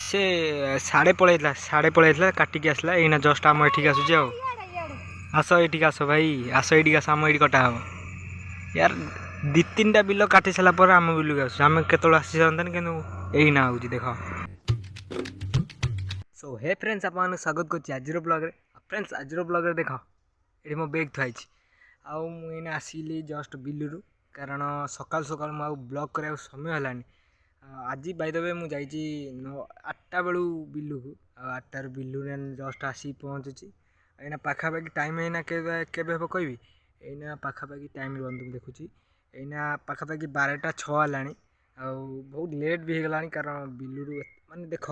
से साढ़े पलैला काटिकी आसला एना जस्ट आम एठिक आसुचे आस एठिक आस भाई आस एठिक आस आम ये कटा हम यार दी तीन टा बिल काटी सारापर आम बिल आस आम केत आसी सारे कि यही हो देख। सो हे फ्रेंड्स आप स्वागत कर आज ब्लॉग फ्रेंड्स आज ब्लॉग देख ये मो बैग थुआई आईना आसिली जस्ट बिलू कारण सकाल सकाल मु ब्लॉग करा समय है आज बाय द वे मुझे 8टा बेलू बिलू को 8टार बिलू जस्ट आसी पहुँचुची एना पाखापाखि टाइम है के कहि एना पाखापाखि टाइम रुहतु देखुची एना पाखापाखि 12टा 6 है बहुत लेट भी होगला कारण बिलू माने देख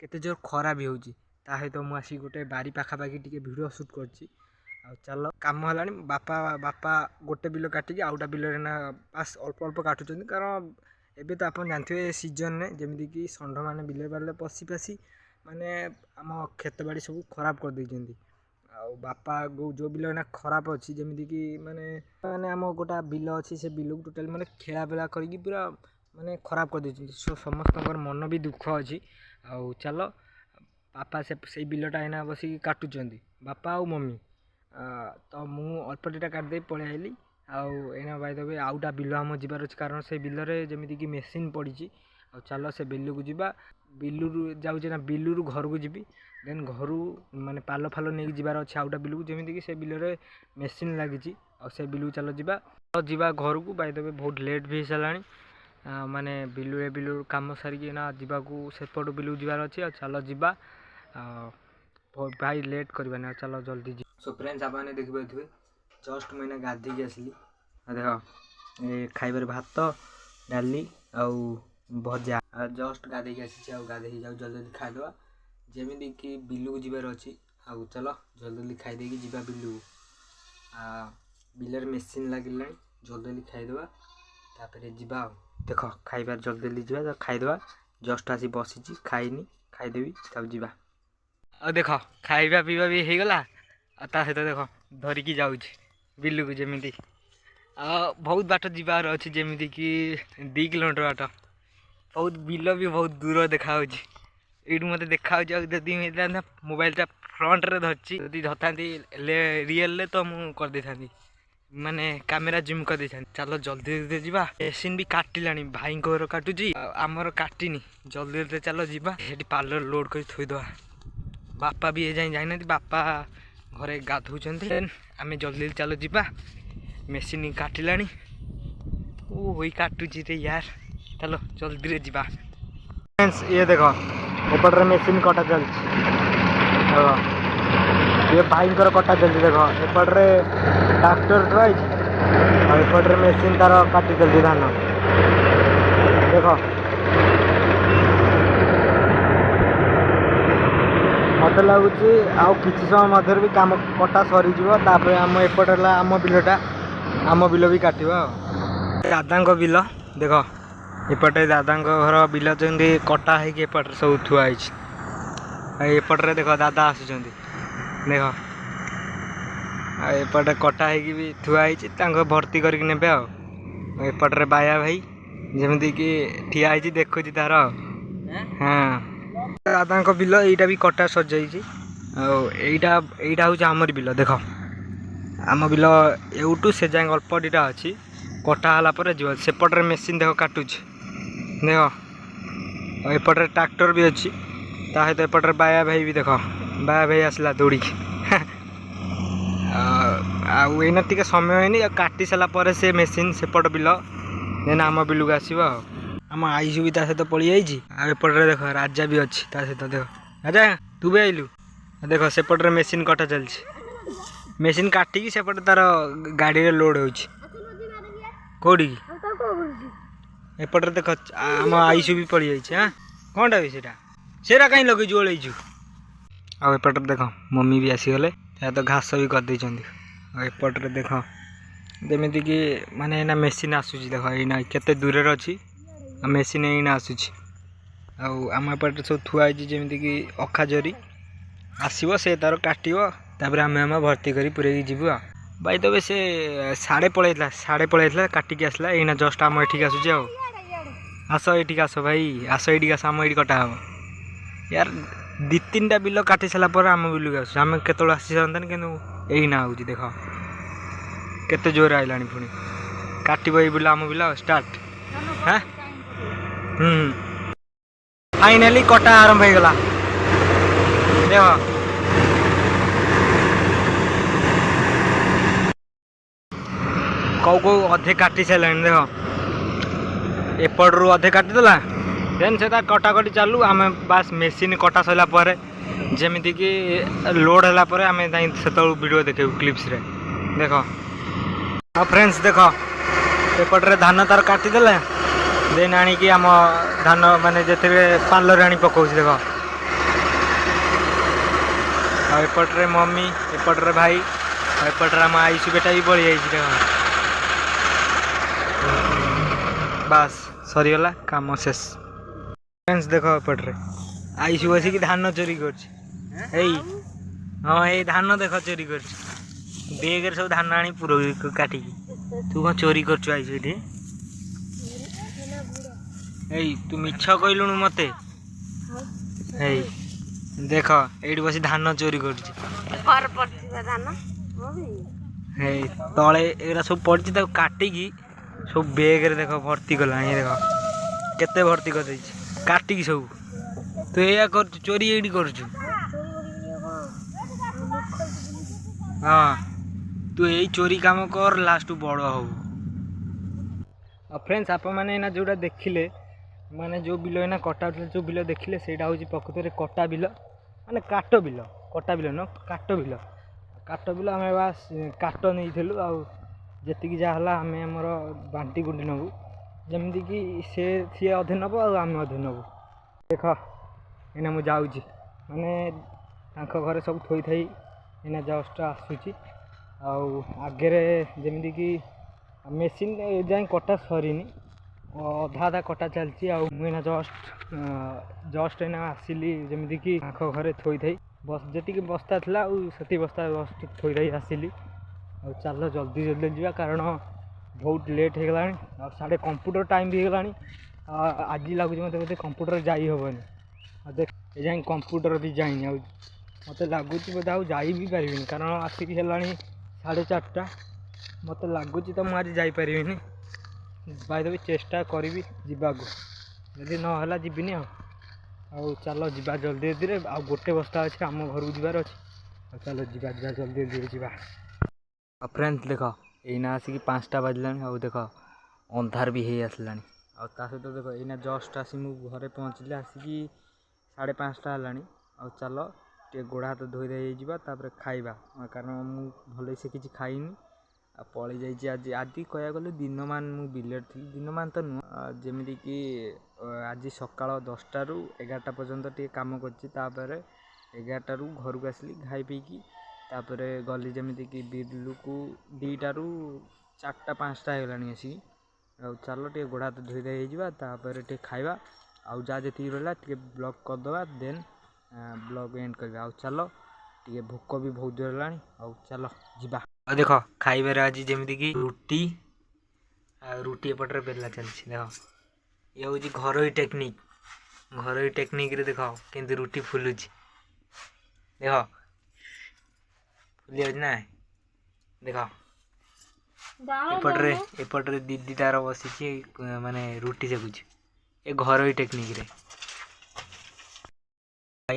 केते जोर खरा भी होची सहित मुझे गोटे बारी पाखापाखि टे भिडियो सुट कर चल कम है बापा बापा गोटे बिल काटिकी आउटा बिल पास अल्प अल्प काटुच्च कारण एबे तो आप जानते सीजन ने जमीक कि षंढ मैंने बिल बारे पशि पशि माने आम खेत बाड़ी सब खराब कर देइछन्ती बापा जो बिल ना खराब अच्छी जमीक कि माने माने आम गोटा बिल अच्छी से बिल को टोटाल माने खेला बेला करके पूरा माने खराब कर देइछन्ती सो समस्त मन भी दुख अच्छी चल बापा से बिलटा एना बस काटुचंदी बापा आ मम्मी तो मु अल्प टा काटदे पलि आइली आना by the way outta bill आम जबार अच्छे कारण से बिल जमीक कि मेसीन पड़ी चल से बिलू को जीवा बिलू जाऊे ना बिलू घर को जीवी देन घर माने पाल फाल नहीं जबार अच्छे आउटा बिलू को जमीक कि से बिल मेसीन लगी से बिलू चल जीवा जीवा घर को बाय द वे बहुत लेट भी सारा माने बिलू कम सारिकी ना जावाक सेपट बिलू जबार अच्छे चल जीवा भाई लेट करवा चलो जल्दी जी। सो फ्रेंड्स आप देखिए जस्ट मैंने गाधे आसली देख ये खाइबार भात डाली आउ भजा जस्ट गाधे आसी गाधे जाऊ जल्दी जल्दी खाईदे जमी कि बिलू जीवार अच्छी आउ चलो जल्दी जल्दी खाईदे जीवा बिलू बिलर मेसीन लगे जल्दी जल्दी खाईदे तापर जीवा देख खाइबार जल्दी जल्दी जीवा खाईदे जस्ट आसी बसी खाईनी खाईदेवी तब जीवा देख खाइबा पीवा भी हो गला सहित देख धरिकी जाऊँ बिलू को जमी बहुत बाट जीवार अच्छी जमीक कि 2 किलोमीटर बाट बहुत बिल भी बहुत दूर देखा ये मत देखा मोबाइल टा फ्रंट रे धरची धरता रियल तो मुझे कर दे था माने कैमेरा जूम कर दे चलो जल्दी जल्दी जीवा मेसीन भी काटिला भाई घर काटुची आमर काटिनी जल्दी जल्दी चलो जीवा ये पार्लर लोड कर थोईदवा बापा भी ये जाना बापा घरे गाधौंट आम जल्दी जल्दी चलो जीवा मेसीन काटिला ओ वही काटुची रे यार चलो जल्दी रे जीवा। फ्रेंड्स ये देखो एपटे मेसीन कटा चलती ये भाई कटा चलती देख एपटे ट्रैक्टर रही एपटे मेसीन तार काटी चलती धान देख मत लगुच आउ किसी समय मध्य भी कम कटा सरीज आम एपटे आम बिलटा आम बिल भी काट दादा बिल देख एपटे दादा घर बिल जमी कटा होपटे सब थुआई एपटे देख दादा आसुँच देख एपटे कटा भी थुआई भर्ती करके नेबे एपटे बाया भाई जमीक कि ठिया देखुची तार हाँ दादा बिल यहीटा भी कटा सजाई आईटा हूँ आमर बिल देख आम बिल एवटू से जाए अल्प दीटा अच्छी कटाला जीव सेपटे मेसीन देख काटुच देख एपटे ट्रैक्टर भी अच्छी सहित एपटे बाया भाई भी देख बाया भाई आसला दौड़ी आईना टे समय है काटी सारापर से मेसीन सेपट बिल देन आम बिलू को आसो आम आईसु भी सहित पलि एपटे देख राजा भी अच्छी सहित देख राजा तू भी आइलु देख सेपटे मेसीन कटा चलती मेसीन काटिकी सेपटे तार गाड़ी लोड होटी एपटे देख आम आईसु भी पलि हाँ कौनटा भी सेटा कहीं लगे ओलैचु आउपटे देख मम्मी भी आसीगले तो घास भी करदे एपटे देख जमीक कि माने एना मेसीन आसूची देख एना केते दूर अच्छी मेसीन एना आसूची आम एपटे सब थुआई जमीक कि अखा जरी आसो से तार काटो तापर आम भर्ती कर पूरे जीवु बाय द वे से साढ़े पलैला काटिकी आसला एना जस्ट आम एठिक आसुचे आस एठिक आस भाई आस एठिक आस आम ये कटा हम यार दी तीन टा बिल काटी सारा पर आम बिल आस आम केत आसी सारे कि यही ना हो देख केते जोर आइलानी पुणी काटब ये बिल आम बिल स्टार्ट हाँ फाइनाली कटा आरंभ हो गला देख कौ कौ अधे काटी सारे देख एपटू अधे काटिदेला देन से कटाकटी चालू आम बास मेसीन कटा सरला जमीक लोड है आम से वीडियो देखे क्लिप्स रे देख हाँ फ्रेंड्स देख एपटे धान तार काटिदेले देन आणिकी आम धान माने जिते पालर आनी पकाऊँ देख एपटे मम्मी एपटे भाई एपटे आम आईसु बेटा भी पड़ी जाइए देख बास सरीगला काम शेष फ्रेंड्स देख एपटे आईसु बसिक धान चोरी कर हाँ ये धान देख चोरी कर बेग सब धान आनी पुरो काटिकी तू कौन चोरी कर आईसु तू मिछ कहलु मते देख ये बस धान चोरी कर तले एरा सब पड़ी काटिकी सब बेग रे देख भर्ती कला देख केते भर्ती कर काटिकी सब तू या कर चोरी ये कर हाँ तू यही चोरी काम कर लास्ट बड़ हो फ्रेंड्स आप मैंने जोटा देखिले माने जो बिल एना कटा जो बिल देखिले सेटा हूँ प्रकृत में कटा बिल माने काट बिल कटा बिल न काट बिल आम बास काट नहीं आतीक जहाँ आम आमर बांटी गुंटी नबू जमीक सी अधे नब आम अधे नबू देख एना मु जाऊँगी माने घरे सब थोई थी एना जस्ट आसूची आगे जमीक मेसीन जाए कटा सरीनी अधा अधा कटा चलती आना जस्ट एना आसिली जमीक घरे थोई थी बस जी बस्ता था से बस्ता जस्ट थोई थी आसिली चल जल्दी जल्दी जावा कारण बहुत लेट हो गला साढ़े कंप्यूटर टाइम भी होगा आज लगुच मत बोलते कंप्यूटर जाई हेनी देख जाए कंप्यूटर भी जाइनी मत लगुच बोधे आज जाई भी पारि कारण आसिक है 4:30 मत लगुच तो मुझे जापरि बाई चेष्टा करी जावाक जदि ना जीविनी चलो जा जल्दी जल्दी आ गोटे बस्ता अच्छे आम घर को जबार अच्छे चलो जा जल्दी जल्दी जा फ्रेंड्स देख यहीना आसिक 5टा बाजला देख अंधार भी हो आसला सहित देख यहीना जस्ट आसी मुझे घरे पहुँचली आसिक 5:30 है चल टे गोड़ हाथ धोई धोई जापर खाइबा कारण मुझे भल से किसी खाइनी पलि जाइए आज आज कह गले दिन मान मु बिलेट थी दिन मान तो नुह जमीक कि आज सका 10टा ରୁ 11टा पर्यंत टे काम कर 11टा ରୁ घर को आसली खाई पीकी तापर गली जमीक कि बिलू को 2टा ରୁ 4टा 5टा होगा आसिक चलो टे गोड़ हाथ धोई धोई जापर टे खाइबा आउ जहाँ जी रहा टे ब्लॉग करदे देन ब्लॉग एंड करवा चलो टे भोक भी बहुत जोर है चलो जा देख खाइबार आज जमीक कि रुटी रुटी एपटे बेला चलती देख ये हूँ घरोई टेक्निक रे देख केमती रुटी फुलुची देख फुली ना देख एपटे दीदी तार बसी माने रुटी सेकुच ये घरोई टेक्निक रे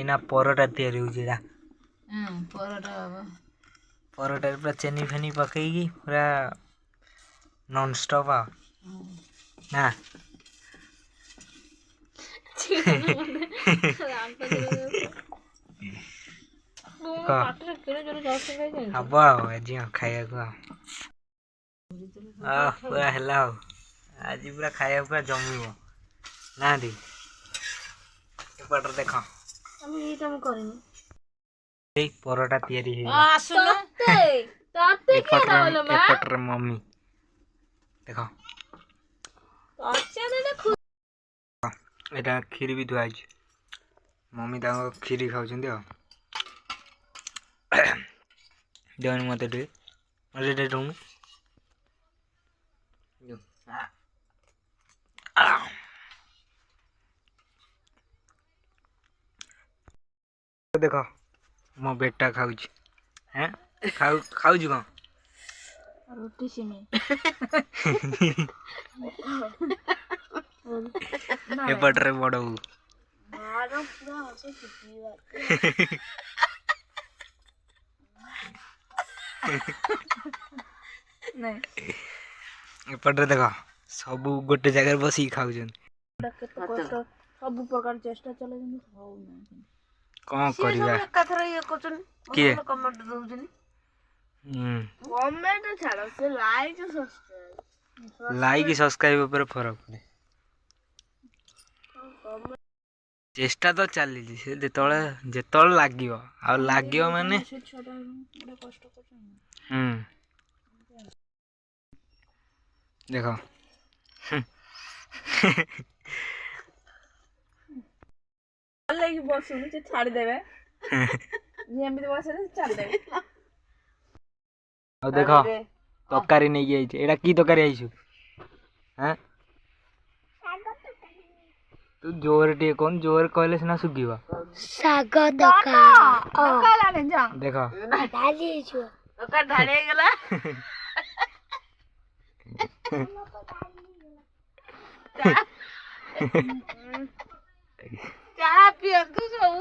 ना परोटा तैयारी होता परोटा पूरा चेनी फेनी पकईकी पूरा नॉन स्टॉप ना हम आज खाया पूरा है आज पूरा खाया पूरा जमीब ना दी एपटे देख परोटा तैयारी एपटे मम्मी देख यहाँ खीर भी धुआई मम्मी खीरी खाऊँ देवन मत दौनु देख मो बेटा खाऊ हैं खाऊ कौन रोटी सिमेई एपटे बड़ एपटे देख सब गोटे जगह बस खाऊ सब प्रकार चेष्टा चले कौन करवा किए कमेंट दउजनी कमेंट छाड़ से लाइक सब्सक्राइब ऊपर फरक पड़े चेष्टा तो चली से जिते लगे माने देख बसुन से छाड़ देवे एमती बस छाड़ देवे और देख तकारी नहीं आई एटा की तकारी आईछु हैं तू जोर टे कौन जोर कहले सिना सुगिबा साग तका काला जा देख डाली छु ओका ढाले गेला चाह पियो तू सब